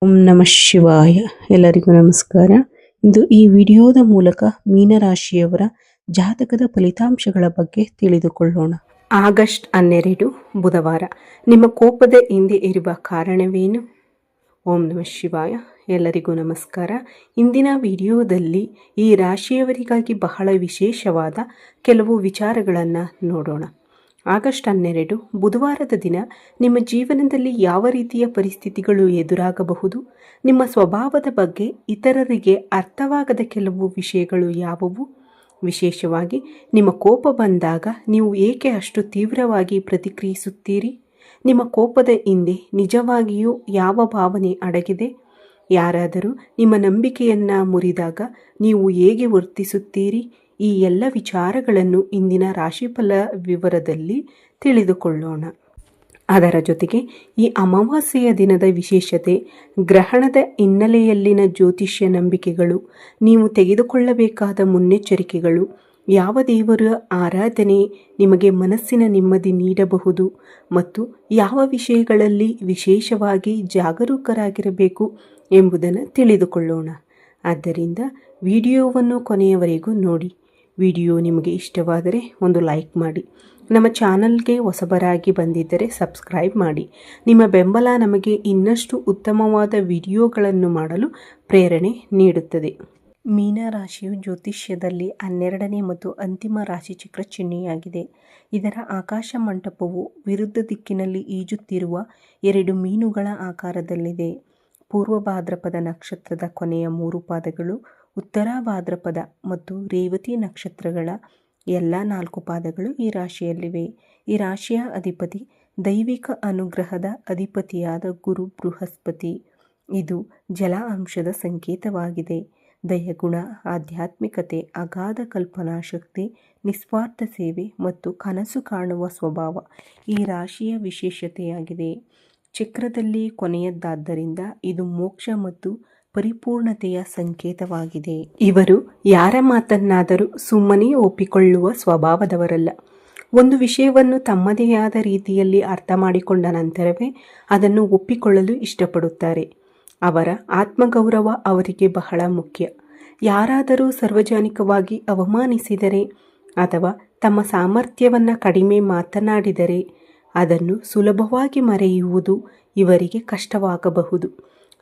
ಓಂ ನಮಃ ಶಿವಾಯ. ಎಲ್ಲರಿಗೂ ನಮಸ್ಕಾರ. ಇಂದು ಈ ವಿಡಿಯೋದ ಮೂಲಕ ಮೀನರಾಶಿಯವರ ಜಾತಕದ ಫಲಿತಾಂಶಗಳ ಬಗ್ಗೆ ತಿಳಿದುಕೊಳ್ಳೋಣ. ಆಗಸ್ಟ್ 12 ಬುಧವಾರ. ನಿಮ್ಮ ಕೋಪದ ಹಿಂದೆ ಇರುವ ಕಾರಣವೇನು? ಓಂ ನಮಃ ಶಿವಾಯ. ಎಲ್ಲರಿಗೂ ನಮಸ್ಕಾರ. ಇಂದಿನ ವಿಡಿಯೋದಲ್ಲಿ ಈ ರಾಶಿಯವರಿಗಾಗಿ ಬಹಳ ವಿಶೇಷವಾದ ಕೆಲವು ವಿಚಾರಗಳನ್ನು ನೋಡೋಣ. ಆಗಸ್ಟ್ 12 ಬುಧವಾರದ ದಿನ ನಿಮ್ಮ ಜೀವನದಲ್ಲಿ ಯಾವ ರೀತಿಯ ಪರಿಸ್ಥಿತಿಗಳು ಎದುರಾಗಬಹುದು? ನಿಮ್ಮ ಸ್ವಭಾವದ ಬಗ್ಗೆ ಇತರರಿಗೆ ಅರ್ಥವಾಗದ ಕೆಲವು ವಿಷಯಗಳು ಯಾವುವು? ವಿಶೇಷವಾಗಿ ನಿಮ್ಮ ಕೋಪ ಬಂದಾಗ ನೀವು ಏಕೆ ಅಷ್ಟು ತೀವ್ರವಾಗಿ ಪ್ರತಿಕ್ರಿಯಿಸುತ್ತೀರಿ? ನಿಮ್ಮ ಕೋಪದ ಹಿಂದೆ ನಿಜವಾಗಿಯೂ ಯಾವ ಭಾವನೆ ಅಡಗಿದೆ? ಯಾರಾದರೂ ನಿಮ್ಮ ನಂಬಿಕೆಯನ್ನು ಮುರಿದಾಗ ನೀವು ಹೇಗೆ ವರ್ತಿಸುತ್ತೀರಿ? ಈ ಎಲ್ಲ ವಿಚಾರಗಳನ್ನು ಇಂದಿನ ರಾಶಿಫಲ ವಿವರದಲ್ಲಿ ತಿಳಿದುಕೊಳ್ಳೋಣ. ಅದರ ಜೊತೆಗೆ ಈ ಅಮಾವಾಸ್ಯೆಯ ದಿನದ ವಿಶೇಷತೆ, ಗ್ರಹಣದ ಹಿನ್ನೆಲೆಯಲ್ಲಿನ ಜ್ಯೋತಿಷ್ಯ ನಂಬಿಕೆಗಳು, ನೀವು ತೆಗೆದುಕೊಳ್ಳಬೇಕಾದ ಮುನ್ನೆಚ್ಚರಿಕೆಗಳು, ಯಾವ ದೇವರ ಆರಾಧನೆ ನಿಮಗೆ ಮನಸ್ಸಿನ ನೆಮ್ಮದಿ ನೀಡಬಹುದು ಮತ್ತು ಯಾವ ವಿಷಯಗಳಲ್ಲಿ ವಿಶೇಷವಾಗಿ ಜಾಗರೂಕರಾಗಿರಬೇಕು ಎಂಬುದನ್ನು ತಿಳಿದುಕೊಳ್ಳೋಣ. ಆದ್ದರಿಂದ ವಿಡಿಯೋವನ್ನು ಕೊನೆಯವರೆಗೂ ನೋಡಿ. ವಿಡಿಯೋ ನಿಮಗೆ ಇಷ್ಟವಾದರೆ ಒಂದು ಲೈಕ್ ಮಾಡಿ. ನಮ್ಮ ಚಾನಲ್ಗೆ ಹೊಸಬರಾಗಿ ಬಂದಿದ್ದರೆ ಸಬ್ಸ್ಕ್ರೈಬ್ ಮಾಡಿ. ನಿಮ್ಮ ಬೆಂಬಲ ನಮಗೆ ಇನ್ನಷ್ಟು ಉತ್ತಮವಾದ ವಿಡಿಯೋಗಳನ್ನು ಮಾಡಲು ಪ್ರೇರಣೆ ನೀಡುತ್ತದೆ. ಮೀನರಾಶಿಯು ಜ್ಯೋತಿಷ್ಯದಲ್ಲಿ 12ನೇ ಮತ್ತು ಅಂತಿಮ ರಾಶಿಚಕ್ರ ಚಿಹ್ನೆಯಾಗಿದೆ. ಇದರ ಆಕಾಶ ಮಂಟಪವು ವಿರುದ್ಧ ದಿಕ್ಕಿನಲ್ಲಿ ಈಜುತ್ತಿರುವ 2 ಮೀನುಗಳ ಆಕಾರದಲ್ಲಿದೆ. ಪೂರ್ವ ಭಾದ್ರಪದ ನಕ್ಷತ್ರದ ಕೊನೆಯ 3 ಪಾದಗಳು, ಉತ್ತರ ಭಾದ್ರಪದ ಮತ್ತು ರೇವತಿ ನಕ್ಷತ್ರಗಳ ಎಲ್ಲ 4 ಪಾದಗಳು ಈ ರಾಶಿಯಲ್ಲಿವೆ. ಈ ರಾಶಿಯ ಅಧಿಪತಿ ದೈವಿಕ ಅನುಗ್ರಹದ ಅಧಿಪತಿಯಾದ ಗುರು ಬೃಹಸ್ಪತಿ. ಇದು ಜಲ ಅಂಶದ ಸಂಕೇತವಾಗಿದೆ. ದಯಗುಣ, ಆಧ್ಯಾತ್ಮಿಕತೆ, ಅಗಾಧ ಕಲ್ಪನಾ ಶಕ್ತಿ, ನಿಸ್ವಾರ್ಥ ಸೇವೆ ಮತ್ತು ಕನಸು ಕಾಣುವ ಸ್ವಭಾವ ಈ ರಾಶಿಯ ವಿಶೇಷತೆಯಾಗಿದೆ. ಚಕ್ರದಲ್ಲಿ ಕೊನೆಯದ್ದಾದ್ದರಿಂದ ಇದು ಮೋಕ್ಷ ಮತ್ತು ಪರಿಪೂರ್ಣತೆಯ ಸಂಕೇತವಾಗಿದೆ. ಇವರು ಯಾರ ಮಾತನ್ನಾದರೂ ಸುಮ್ಮನೆ ಒಪ್ಪಿಕೊಳ್ಳುವ ಸ್ವಭಾವದವರಲ್ಲ. ಒಂದು ವಿಷಯವನ್ನು ತಮ್ಮದೇ ಆದ ರೀತಿಯಲ್ಲಿ ಅರ್ಥ ಮಾಡಿಕೊಂಡ ನಂತರವೇ ಅದನ್ನು ಒಪ್ಪಿಕೊಳ್ಳಲು ಇಷ್ಟಪಡುತ್ತಾರೆ. ಅವರ ಆತ್ಮಗೌರವ ಅವರಿಗೆ ಬಹಳ ಮುಖ್ಯ. ಯಾರಾದರೂ ಸಾರ್ವಜನಿಕವಾಗಿ ಅವಮಾನಿಸಿದರೆ ಅಥವಾ ತಮ್ಮ ಸಾಮರ್ಥ್ಯವನ್ನು ಕಡಿಮೆ ಮಾತನಾಡಿದರೆ ಅದನ್ನು ಸುಲಭವಾಗಿ ಮರೆಯುವುದು ಇವರಿಗೆ ಕಷ್ಟವಾಗಬಹುದು.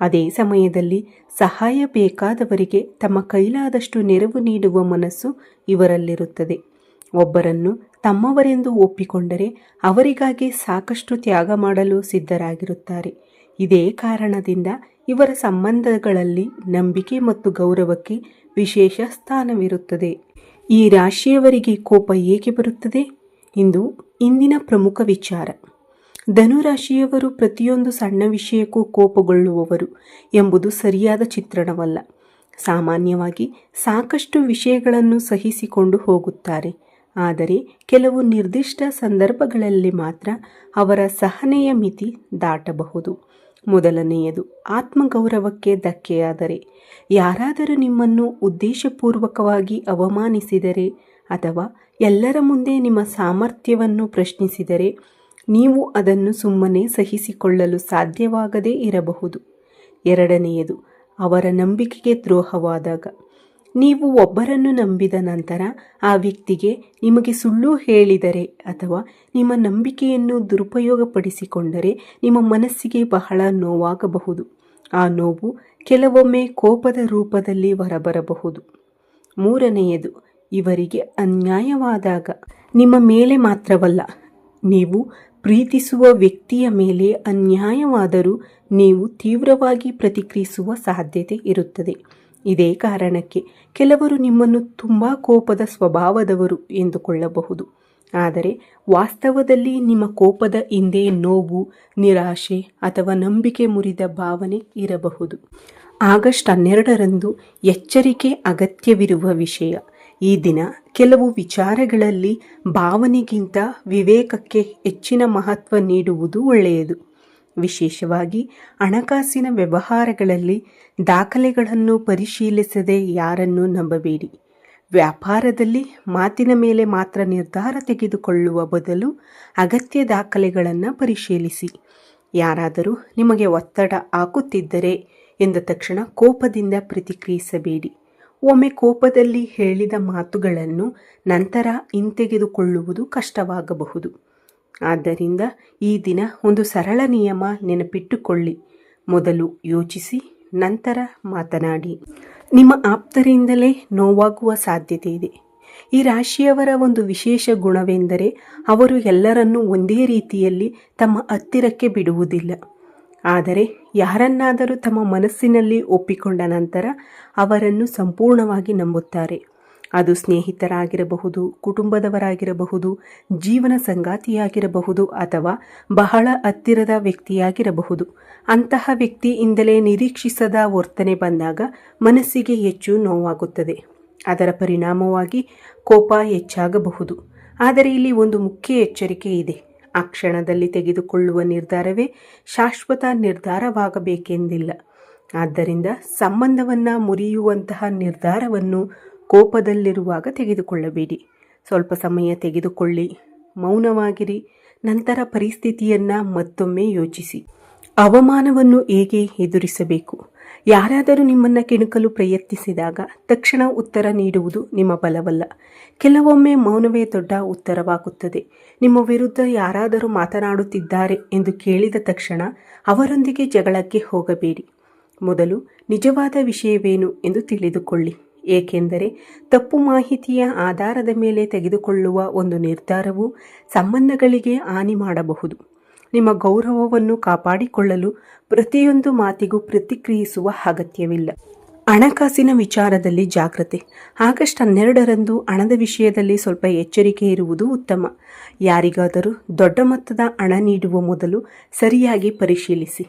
ಅದೇ ಸಮಯದಲ್ಲಿ ಸಹಾಯ ಬೇಕಾದವರಿಗೆ ತಮ್ಮ ಕೈಲಾದಷ್ಟು ನೆರವು ನೀಡುವ ಮನಸ್ಸು ಇವರಲ್ಲಿರುತ್ತದೆ. ಒಬ್ಬರನ್ನು ತಮ್ಮವರೆಂದು ಒಪ್ಪಿಕೊಂಡರೆ ಅವರಿಗಾಗಿ ಸಾಕಷ್ಟು ತ್ಯಾಗ ಮಾಡಲು ಸಿದ್ಧರಾಗಿರುತ್ತಾರೆ. ಇದೇ ಕಾರಣದಿಂದ ಇವರ ಸಂಬಂಧಗಳಲ್ಲಿ ನಂಬಿಕೆ ಮತ್ತು ಗೌರವಕ್ಕೆ ವಿಶೇಷ ಸ್ಥಾನವಿರುತ್ತದೆ. ಈ ರಾಶಿಯವರಿಗೆ ಕೋಪ ಏಕೆ ಬರುತ್ತದೆ? ಇಂದಿನ ಪ್ರಮುಖ ವಿಚಾರ. ಧನುರಾಶಿಯವರು ಪ್ರತಿಯೊಂದು ಸಣ್ಣ ವಿಷಯಕ್ಕೂ ಕೋಪಗೊಳ್ಳುವವರು ಎಂಬುದು ಸರಿಯಾದ ಚಿತ್ರಣವಲ್ಲ. ಸಾಮಾನ್ಯವಾಗಿ ಸಾಕಷ್ಟು ವಿಷಯಗಳನ್ನು ಸಹಿಸಿಕೊಂಡು ಹೋಗುತ್ತಾರೆ. ಆದರೆ ಕೆಲವು ನಿರ್ದಿಷ್ಟ ಸಂದರ್ಭಗಳಲ್ಲಿ ಮಾತ್ರ ಅವರ ಸಹನೆಯ ಮಿತಿ ದಾಟಬಹುದು. ಮೊದಲನೆಯದು, ಆತ್ಮಗೌರವಕ್ಕೆ ಧಕ್ಕೆಯಾದರೆ. ಯಾರಾದರೂ ನಿಮ್ಮನ್ನು ಉದ್ದೇಶಪೂರ್ವಕವಾಗಿ ಅವಮಾನಿಸಿದರೆ ಅಥವಾ ಎಲ್ಲರ ಮುಂದೆ ನಿಮ್ಮ ಸಾಮರ್ಥ್ಯವನ್ನು ಪ್ರಶ್ನಿಸಿದರೆ ನೀವು ಅದನ್ನು ಸುಮ್ಮನೆ ಸಹಿಸಿಕೊಳ್ಳಲು ಸಾಧ್ಯವಾಗದೇ ಇರಬಹುದು. ಎರಡನೆಯದು, ಅವರ ನಂಬಿಕೆಗೆ ದ್ರೋಹವಾದಾಗ. ನೀವು ಒಬ್ಬರನ್ನು ನಂಬಿದ ನಂತರ ಆ ವ್ಯಕ್ತಿಗೆ ನಿಮಗೆ ಸುಳ್ಳು ಹೇಳಿದರೆ ಅಥವಾ ನಿಮ್ಮ ನಂಬಿಕೆಯನ್ನು ದುರುಪಯೋಗಪಡಿಸಿಕೊಂಡರೆ ನಿಮ್ಮ ಮನಸ್ಸಿಗೆ ಬಹಳ ನೋವಾಗಬಹುದು. ಆ ನೋವು ಕೆಲವೊಮ್ಮೆ ಕೋಪದ ರೂಪದಲ್ಲಿ ಹೊರಬರಬಹುದು. ಮೂರನೆಯದು, ಇವರಿಗೆ ಅನ್ಯಾಯವಾದಾಗ. ನಿಮ್ಮ ಮೇಲೆ ಮಾತ್ರವಲ್ಲ, ನೀವು ಪ್ರೀತಿಸುವ ವ್ಯಕ್ತಿಯ ಮೇಲೆ ಅನ್ಯಾಯವಾದರೂ ನೀವು ತೀವ್ರವಾಗಿ ಪ್ರತಿಕ್ರಿಯಿಸುವ ಸಾಧ್ಯತೆ ಇರುತ್ತದೆ. ಇದೇ ಕಾರಣಕ್ಕೆ ಕೆಲವರು ನಿಮ್ಮನ್ನು ತುಂಬ ಕೋಪದ ಸ್ವಭಾವದವರು ಎಂದುಕೊಳ್ಳಬಹುದು. ಆದರೆ ವಾಸ್ತವದಲ್ಲಿ ನಿಮ್ಮ ಕೋಪದ ಹಿಂದೆ ನೋವು, ನಿರಾಶೆ ಅಥವಾ ನಂಬಿಕೆ ಮುರಿದ ಭಾವನೆ ಇರಬಹುದು. ಆಗಸ್ಟ್ 12ರಂದು ಎಚ್ಚರಿಕೆ ಅಗತ್ಯವಿರುವ ವಿಷಯ. ಈ ದಿನ ಕೆಲವು ವಿಚಾರಗಳಲ್ಲಿ ಭಾವನೆಗಿಂತ ವಿವೇಕಕ್ಕೆ ಹೆಚ್ಚಿನ ಮಹತ್ವ ನೀಡುವುದು ಒಳ್ಳೆಯದು. ವಿಶೇಷವಾಗಿ ಹಣಕಾಸಿನ ವ್ಯವಹಾರಗಳಲ್ಲಿ ದಾಖಲೆಗಳನ್ನು ಪರಿಶೀಲಿಸದೆ ಯಾರನ್ನೂ ನಂಬಬೇಡಿ. ವ್ಯಾಪಾರದಲ್ಲಿ ಮಾತಿನ ಮೇಲೆ ಮಾತ್ರ ನಿರ್ಧಾರ ತೆಗೆದುಕೊಳ್ಳುವ ಬದಲು ಅಗತ್ಯ ದಾಖಲೆಗಳನ್ನು ಪರಿಶೀಲಿಸಿ. ಯಾರಾದರೂ ನಿಮಗೆ ಒತ್ತಡ ಹಾಕುತ್ತಿದ್ದರೆ ಎಂದ ತಕ್ಷಣ ಕೋಪದಿಂದ ಪ್ರತಿಕ್ರಿಯಿಸಬೇಡಿ. ಒಮ್ಮೆ ಕೋಪದಲ್ಲಿ ಹೇಳಿದ ಮಾತುಗಳನ್ನು ನಂತರ ಹಿಂತೆಗೆದುಕೊಳ್ಳುವುದು ಕಷ್ಟವಾಗಬಹುದು. ಆದ್ದರಿಂದ ಈ ದಿನ ಒಂದು ಸರಳ ನಿಯಮ ನೆನಪಿಟ್ಟುಕೊಳ್ಳಿ. ಮೊದಲು ಯೋಚಿಸಿ, ನಂತರ ಮಾತನಾಡಿ. ನಿಮ್ಮ ಆಪ್ತರಿಂದಲೇ ನೋವಾಗುವ ಸಾಧ್ಯತೆ ಇದೆ. ಈ ರಾಶಿಯವರ ಒಂದು ವಿಶೇಷ ಗುಣವೆಂದರೆ ಅವರು ಎಲ್ಲರನ್ನೂ ಒಂದೇ ರೀತಿಯಲ್ಲಿ ತಮ್ಮ ಹತ್ತಿರಕ್ಕೆ ಬಿಡುವುದಿಲ್ಲ. ಆದರೆ ಯಾರನ್ನಾದರೂ ತಮ್ಮ ಮನಸ್ಸಿನಲ್ಲಿ ಒಪ್ಪಿಕೊಂಡ ನಂತರ ಅವರನ್ನು ಸಂಪೂರ್ಣವಾಗಿ ನಂಬುತ್ತಾರೆ. ಅದು ಸ್ನೇಹಿತರಾಗಿರಬಹುದು, ಕುಟುಂಬದವರಾಗಿರಬಹುದು, ಜೀವನ ಸಂಗಾತಿಯಾಗಿರಬಹುದು ಅಥವಾ ಬಹಳ ಹತ್ತಿರದ ವ್ಯಕ್ತಿಯಾಗಿರಬಹುದು. ಅಂತಹ ವ್ಯಕ್ತಿಯಿಂದಲೇ ನಿರೀಕ್ಷಿಸದ ವರ್ತನೆ ಬಂದಾಗ ಮನಸ್ಸಿಗೆ ಹೆಚ್ಚು ನೋವಾಗುತ್ತದೆ. ಅದರ ಪರಿಣಾಮವಾಗಿ ಕೋಪ ಹೆಚ್ಚಾಗಬಹುದು. ಆದರೆ ಇಲ್ಲಿ ಒಂದು ಮುಖ್ಯ ಎಚ್ಚರಿಕೆ ಇದೆ. ಆ ಕ್ಷಣದಲ್ಲಿ ತೆಗೆದುಕೊಳ್ಳುವ ನಿರ್ಧಾರವೇ ಶಾಶ್ವತ ನಿರ್ಧಾರವಾಗಬೇಕೆಂದಿಲ್ಲ. ಆದ್ದರಿಂದ ಸಂಬಂಧವನ್ನು ಮುರಿಯುವಂತಹ ನಿರ್ಧಾರವನ್ನು ಕೋಪದಲ್ಲಿರುವಾಗ ತೆಗೆದುಕೊಳ್ಳಬೇಡಿ. ಸ್ವಲ್ಪ ಸಮಯ ತೆಗೆದುಕೊಳ್ಳಿ, ಮೌನವಾಗಿರಿ, ನಂತರ ಪರಿಸ್ಥಿತಿಯನ್ನು ಮತ್ತೊಮ್ಮೆ ಯೋಚಿಸಿ. ಅವಮಾನವನ್ನು ಹೇಗೆ ಎದುರಿಸಬೇಕು? ಯಾರಾದರೂ ನಿಮ್ಮನ್ನು ಕೆಣಕಲು ಪ್ರಯತ್ನಿಸಿದಾಗ ತಕ್ಷಣ ಉತ್ತರ ನೀಡುವುದು ನಿಮ್ಮ ಬಲವಲ್ಲ. ಕೆಲವೊಮ್ಮೆ ಮೌನವೇ ದೊಡ್ಡ ಉತ್ತರವಾಗುತ್ತದೆ. ನಿಮ್ಮ ವಿರುದ್ಧ ಯಾರಾದರೂ ಮಾತನಾಡುತ್ತಿದ್ದಾರೆ ಎಂದು ಕೇಳಿದ ತಕ್ಷಣ ಅವರೊಂದಿಗೆ ಜಗಳಕ್ಕೆ ಹೋಗಬೇಡಿ. ಮೊದಲು ನಿಜವಾದ ವಿಷಯವೇನು ಎಂದು ತಿಳಿದುಕೊಳ್ಳಿ. ಏಕೆಂದರೆ ತಪ್ಪು ಮಾಹಿತಿಯ ಆಧಾರದ ಮೇಲೆ ತೆಗೆದುಕೊಳ್ಳುವ ಒಂದು ನಿರ್ಧಾರವು ಸಂಬಂಧಗಳಿಗೆ ಹಾನಿ ಮಾಡಬಹುದು. ನಿಮ್ಮ ಗೌರವವನ್ನು ಕಾಪಾಡಿಕೊಳ್ಳಲು ಪ್ರತಿಯೊಂದು ಮಾತಿಗೂ ಪ್ರತಿಕ್ರಿಯಿಸುವ ಅಗತ್ಯವಿಲ್ಲ. ಹಣಕಾಸಿನ ವಿಚಾರದಲ್ಲಿ ಜಾಗ್ರತೆ. ಆಗಸ್ಟ್ 12ರಂದು ಹಣದ ವಿಷಯದಲ್ಲಿ ಸ್ವಲ್ಪ ಎಚ್ಚರಿಕೆ ಇರುವುದು ಉತ್ತಮ. ಯಾರಿಗಾದರೂ ದೊಡ್ಡ ಮೊತ್ತದ ಹಣ ನೀಡುವ ಮೊದಲು ಸರಿಯಾಗಿ ಪರಿಶೀಲಿಸಿ.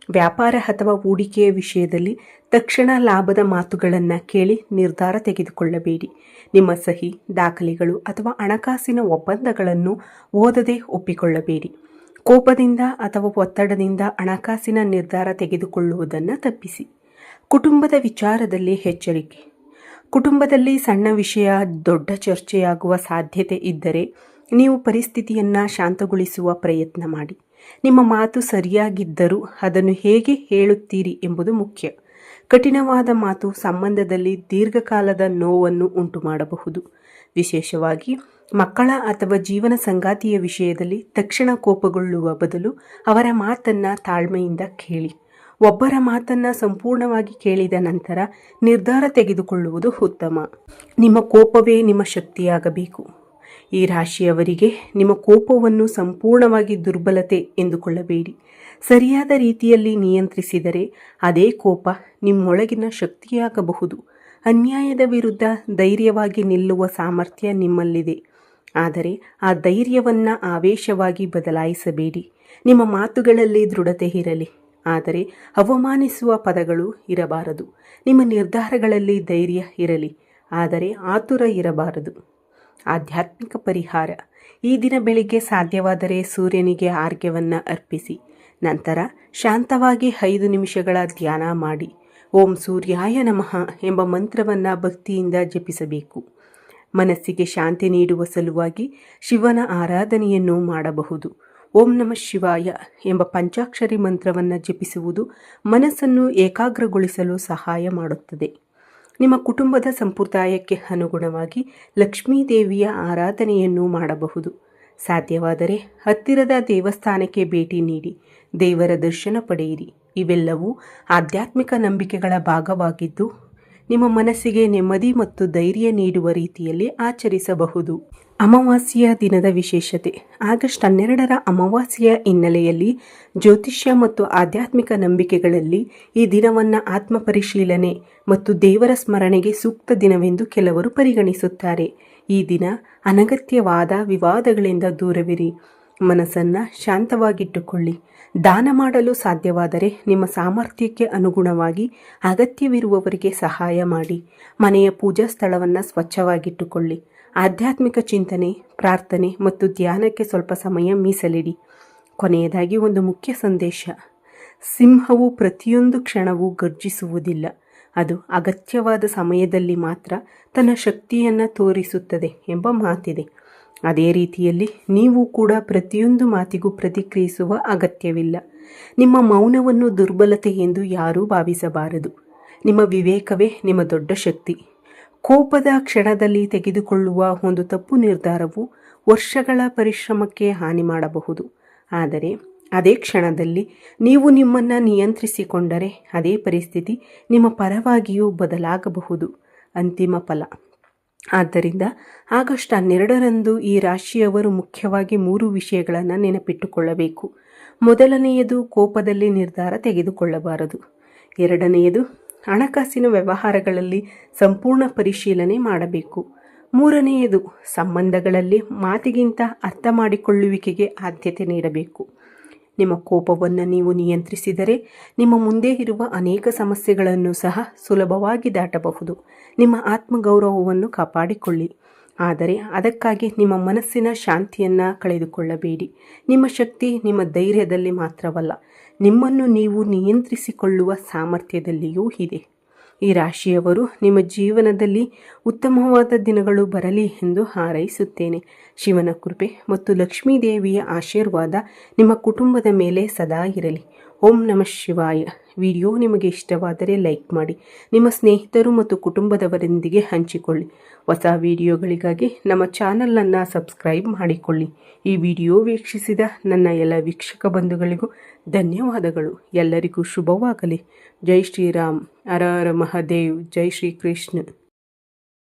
ವ್ಯಾಪಾರ ಅಥವಾ ಹೂಡಿಕೆಯ ವಿಷಯದಲ್ಲಿ ತಕ್ಷಣ ಲಾಭದ ಮಾತುಗಳನ್ನು ಕೇಳಿ ನಿರ್ಧಾರ ತೆಗೆದುಕೊಳ್ಳಬೇಡಿ. ನಿಮ್ಮ ಸಹಿ, ದಾಖಲೆಗಳು ಅಥವಾ ಹಣಕಾಸಿನ ಒಪ್ಪಂದಗಳನ್ನು ಓದದೆ ಒಪ್ಪಿಕೊಳ್ಳಬೇಡಿ. ಕೋಪದಿಂದ ಅಥವಾ ಒತ್ತಡದಿಂದ ಹಣಕಾಸಿನ ನಿರ್ಧಾರ ತೆಗೆದುಕೊಳ್ಳುವುದನ್ನು ತಪ್ಪಿಸಿ. ಕುಟುಂಬದ ವಿಚಾರದಲ್ಲಿ ಎಚ್ಚರಿಕೆ. ಕುಟುಂಬದಲ್ಲಿ ಸಣ್ಣ ವಿಷಯ ದೊಡ್ಡ ಚರ್ಚೆಯಾಗುವ ಸಾಧ್ಯತೆ ಇದ್ದರೆ ನೀವು ಪರಿಸ್ಥಿತಿಯನ್ನು ಶಾಂತಗೊಳಿಸುವ ಪ್ರಯತ್ನ ಮಾಡಿ. ನಿಮ್ಮ ಮಾತು ಸರಿಯಾಗಿದ್ದರೂ ಅದನ್ನು ಹೇಗೆ ಹೇಳುತ್ತೀರಿ ಎಂಬುದು ಮುಖ್ಯ. ಕಠಿಣವಾದ ಮಾತು ಸಂಬಂಧದಲ್ಲಿ ದೀರ್ಘಕಾಲದ ನೋವನ್ನು ಉಂಟುಮಾಡಬಹುದು. ವಿಶೇಷವಾಗಿ ಮಕ್ಕಳ ಅಥವಾ ಜೀವನ ಸಂಗಾತಿಯ ವಿಷಯದಲ್ಲಿ ತಕ್ಷಣ ಕೋಪಗೊಳ್ಳುವ ಬದಲು ಅವರ ಮಾತನ್ನು ತಾಳ್ಮೆಯಿಂದ ಕೇಳಿ. ಒಬ್ಬರ ಮಾತನ್ನು ಸಂಪೂರ್ಣವಾಗಿ ಕೇಳಿದ ನಂತರ ನಿರ್ಧಾರ ತೆಗೆದುಕೊಳ್ಳುವುದು ಉತ್ತಮ. ನಿಮ್ಮ ಕೋಪವೇ ನಿಮ್ಮ ಶಕ್ತಿಯಾಗಬೇಕು. ಈ ರಾಶಿಯವರಿಗೆ ನಿಮ್ಮ ಕೋಪವನ್ನು ಸಂಪೂರ್ಣವಾಗಿ ದುರ್ಬಲತೆ ಎಂದುಕೊಳ್ಳಬೇಡಿ. ಸರಿಯಾದ ರೀತಿಯಲ್ಲಿ ನಿಯಂತ್ರಿಸಿದರೆ ಅದೇ ಕೋಪ ನಿಮ್ಮೊಳಗಿನ ಶಕ್ತಿಯಾಗಬಹುದು. ಅನ್ಯಾಯದ ವಿರುದ್ಧ ಧೈರ್ಯವಾಗಿ ನಿಲ್ಲುವ ಸಾಮರ್ಥ್ಯ ನಿಮ್ಮಲ್ಲಿದೆ. ಆದರೆ ಆ ಧೈರ್ಯವನ್ನು ಆವೇಶವಾಗಿ ಬದಲಾಯಿಸಬೇಡಿ. ನಿಮ್ಮ ಮಾತುಗಳಲ್ಲಿ ದೃಢತೆ ಇರಲಿ, ಆದರೆ ಅವಮಾನಿಸುವ ಪದಗಳು ಇರಬಾರದು. ನಿಮ್ಮ ನಿರ್ಧಾರಗಳಲ್ಲಿ ಧೈರ್ಯ ಇರಲಿ, ಆದರೆ ಆತುರ ಇರಬಾರದು. ಆಧ್ಯಾತ್ಮಿಕ ಪರಿಹಾರ. ಈ ದಿನ ಬೆಳಿಗ್ಗೆ ಸಾಧ್ಯವಾದರೆ ಸೂರ್ಯನಿಗೆ ಆರ್ಘ್ಯವನ್ನು ಅರ್ಪಿಸಿ. ನಂತರ ಶಾಂತವಾಗಿ 5 ನಿಮಿಷಗಳ ಧ್ಯಾನ ಮಾಡಿ. ಓಂ ಸೂರ್ಯಾಯ ನಮಃ ಎಂಬ ಮಂತ್ರವನ್ನು ಭಕ್ತಿಯಿಂದ ಜಪಿಸಬೇಕು. ಮನಸ್ಸಿಗೆ ಶಾಂತಿ ನೀಡುವ ಸಲುವಾಗಿ ಶಿವನ ಆರಾಧನೆಯನ್ನು ಮಾಡಬಹುದು. ಓಂ ನಮಃ ಶಿವಾಯ ಎಂಬ ಪಂಚಾಕ್ಷರಿ ಮಂತ್ರವನ್ನು ಜಪಿಸುವುದು ಮನಸ್ಸನ್ನು ಏಕಾಗ್ರಗೊಳಿಸಲು ಸಹಾಯ ಮಾಡುತ್ತದೆ. ನಿಮ್ಮ ಕುಟುಂಬದ ಸಂಪ್ರದಾಯಕ್ಕೆ ಅನುಗುಣವಾಗಿ ಲಕ್ಷ್ಮೀದೇವಿಯ ಆರಾಧನೆಯನ್ನು ಮಾಡಬಹುದು. ಸಾಧ್ಯವಾದರೆ ಹತ್ತಿರದ ದೇವಸ್ಥಾನಕ್ಕೆ ಭೇಟಿ ನೀಡಿ ದೇವರ ದರ್ಶನ ಪಡೆಯಿರಿ. ಇವೆಲ್ಲವೂ ಆಧ್ಯಾತ್ಮಿಕ ನಂಬಿಕೆಗಳ ಭಾಗವಾಗಿದ್ದು ನಿಮ್ಮ ಮನಸ್ಸಿಗೆ ನೆಮ್ಮದಿ ಮತ್ತು ಧೈರ್ಯ ನೀಡುವ ರೀತಿಯಲ್ಲಿ ಆಚರಿಸಬಹುದು. ಅಮಾವಾಸ್ಯೆಯ ದಿನದ ವಿಶೇಷತೆ. ಆಗಸ್ಟ್ 12ರ ಅಮಾವಾಸ್ಯೆಯ ಹಿನ್ನೆಲೆಯಲ್ಲಿ ಜ್ಯೋತಿಷ್ಯ ಮತ್ತು ಆಧ್ಯಾತ್ಮಿಕ ನಂಬಿಕೆಗಳಲ್ಲಿ ಈ ದಿನವನ್ನು ಆತ್ಮಪರಿಶೀಲನೆ ಮತ್ತು ದೇವರ ಸ್ಮರಣೆಗೆ ಸೂಕ್ತ ದಿನವೆಂದು ಕೆಲವರು ಪರಿಗಣಿಸುತ್ತಾರೆ. ಈ ದಿನ ಅನಗತ್ಯವಾದ ವಿವಾದಗಳಿಂದ ದೂರವಿರಿ. ಮನಸ್ಸನ್ನು ಶಾಂತವಾಗಿಟ್ಟುಕೊಳ್ಳಿ. ದಾನ ಮಾಡಲು ಸಾಧ್ಯವಾದರೆ ನಿಮ್ಮ ಸಾಮರ್ಥ್ಯಕ್ಕೆ ಅನುಗುಣವಾಗಿ ಅಗತ್ಯವಿರುವವರಿಗೆ ಸಹಾಯ ಮಾಡಿ. ಮನೆಯ ಪೂಜಾ ಸ್ಥಳವನ್ನು ಸ್ವಚ್ಛವಾಗಿಟ್ಟುಕೊಳ್ಳಿ. ಆಧ್ಯಾತ್ಮಿಕ ಚಿಂತನೆ, ಪ್ರಾರ್ಥನೆ ಮತ್ತು ಧ್ಯಾನಕ್ಕೆ ಸ್ವಲ್ಪ ಸಮಯ ಮೀಸಲಿಡಿ. ಕೊನೆಯದಾಗಿ ಒಂದು ಮುಖ್ಯ ಸಂದೇಶ. ಸಿಂಹವು ಪ್ರತಿಯೊಂದು ಕ್ಷಣವೂ ಗರ್ಜಿಸುವುದಿಲ್ಲ. ಅದು ಅಗತ್ಯವಾದ ಸಮಯದಲ್ಲಿ ಮಾತ್ರ ತನ್ನ ಶಕ್ತಿಯನ್ನು ತೋರಿಸುತ್ತದೆ ಎಂಬ ಮಾತಿದೆ. ಅದೇ ರೀತಿಯಲ್ಲಿ ನೀವು ಕೂಡ ಪ್ರತಿಯೊಂದು ಮಾತಿಗೂ ಪ್ರತಿಕ್ರಿಯಿಸುವ ಅಗತ್ಯವಿಲ್ಲ. ನಿಮ್ಮ ಮೌನವನ್ನು ದುರ್ಬಲತೆ ಎಂದು ಯಾರೂ ಭಾವಿಸಬಾರದು. ನಿಮ್ಮ ವಿವೇಕವೇ ನಿಮ್ಮ ದೊಡ್ಡ ಶಕ್ತಿ. ಕೋಪದ ಕ್ಷಣದಲ್ಲಿ ತೆಗೆದುಕೊಳ್ಳುವ ಒಂದು ತಪ್ಪು ನಿರ್ಧಾರವು ವರ್ಷಗಳ ಪರಿಶ್ರಮಕ್ಕೆ ಹಾನಿ ಮಾಡಬಹುದು. ಆದರೆ ಅದೇ ಕ್ಷಣದಲ್ಲಿ ನೀವು ನಿಮ್ಮನ್ನು ನಿಯಂತ್ರಿಸಿಕೊಂಡರೆ ಅದೇ ಪರಿಸ್ಥಿತಿ ನಿಮ್ಮ ಪರವಾಗಿಯೂ ಬದಲಾಗಬಹುದು. ಅಂತಿಮ ಫಲ. ಆದ್ದರಿಂದ ಆಗಸ್ಟ್ 12ರಂದು ಈ ರಾಶಿಯವರು ಮುಖ್ಯವಾಗಿ 3 ವಿಷಯಗಳನ್ನು ನೆನಪಿಟ್ಟುಕೊಳ್ಳಬೇಕು. ಮೊದಲನೆಯದು, ಕೋಪದಲ್ಲಿ ನಿರ್ಧಾರ ತೆಗೆದುಕೊಳ್ಳಬಾರದು. ಎರಡನೆಯದು, ಹಣಕಾಸಿನ ವ್ಯವಹಾರಗಳಲ್ಲಿ ಸಂಪೂರ್ಣ ಪರಿಶೀಲನೆ ಮಾಡಬೇಕು. ಮೂರನೆಯದು, ಸಂಬಂಧಗಳಲ್ಲಿ ಮಾತಿಗಿಂತ ಅರ್ಥ ಮಾಡಿಕೊಳ್ಳುವಿಕೆಗೆ ಆದ್ಯತೆ ನೀಡಬೇಕು. ನಿಮ್ಮ ಕೋಪವನ್ನು ನೀವು ನಿಯಂತ್ರಿಸಿದರೆ ನಿಮ್ಮ ಮುಂದೆ ಇರುವ ಅನೇಕ ಸಮಸ್ಯೆಗಳನ್ನು ಸಹ ಸುಲಭವಾಗಿ ದಾಟಬಹುದು. ನಿಮ್ಮ ಆತ್ಮಗೌರವವನ್ನು ಕಾಪಾಡಿಕೊಳ್ಳಿ, ಆದರೆ ಅದಕ್ಕಾಗಿ ನಿಮ್ಮ ಮನಸ್ಸಿನ ಶಾಂತಿಯನ್ನು ಕಳೆದುಕೊಳ್ಳಬೇಡಿ. ನಿಮ್ಮ ಶಕ್ತಿ ನಿಮ್ಮ ಧೈರ್ಯದಲ್ಲಿ ಮಾತ್ರವಲ್ಲ, ನಿಮ್ಮನ್ನು ನೀವು ನಿಯಂತ್ರಿಸಿಕೊಳ್ಳುವ ಸಾಮರ್ಥ್ಯದಲ್ಲಿಯೂ ಇದೆ. ಈ ರಾಶಿಯವರು ನಿಮ್ಮ ಜೀವನದಲ್ಲಿ ಉತ್ತಮವಾದ ದಿನಗಳು ಬರಲಿ ಎಂದು ಹಾರೈಸುತ್ತೇನೆ. ಶಿವನ ಕೃಪೆ ಮತ್ತು ಲಕ್ಷ್ಮೀದೇವಿಯ ಆಶೀರ್ವಾದ ನಿಮ್ಮ ಕುಟುಂಬದ ಮೇಲೆ ಸದಾ ಇರಲಿ. ಓಂ ನಮಃ ಶಿವಾಯ. ವಿಡಿಯೋ ನಿಮಗೆ ಇಷ್ಟವಾದರೆ ಲೈಕ್ ಮಾಡಿ, ನಿಮ್ಮ ಸ್ನೇಹಿತರು ಮತ್ತು ಕುಟುಂಬದವರೊಂದಿಗೆ ಹಂಚಿಕೊಳ್ಳಿ. ಹೊಸ ವಿಡಿಯೋಗಳಿಗಾಗಿ ನಮ್ಮ ಚಾನಲನ್ನು ಸಬ್ಸ್ಕ್ರೈಬ್ ಮಾಡಿಕೊಳ್ಳಿ. ಈ ವಿಡಿಯೋ ವೀಕ್ಷಿಸಿದ ನನ್ನ ಎಲ್ಲ ವೀಕ್ಷಕ ಬಂಧುಗಳಿಗೂ ಧನ್ಯವಾದಗಳು. ಎಲ್ಲರಿಗೂ ಶುಭವಾಗಲಿ. ಜೈ ಶ್ರೀರಾಮ್. ಹರ ಹರ ಮಹಾದೇವ್. ಜೈ ಶ್ರೀ ಕೃಷ್ಣ.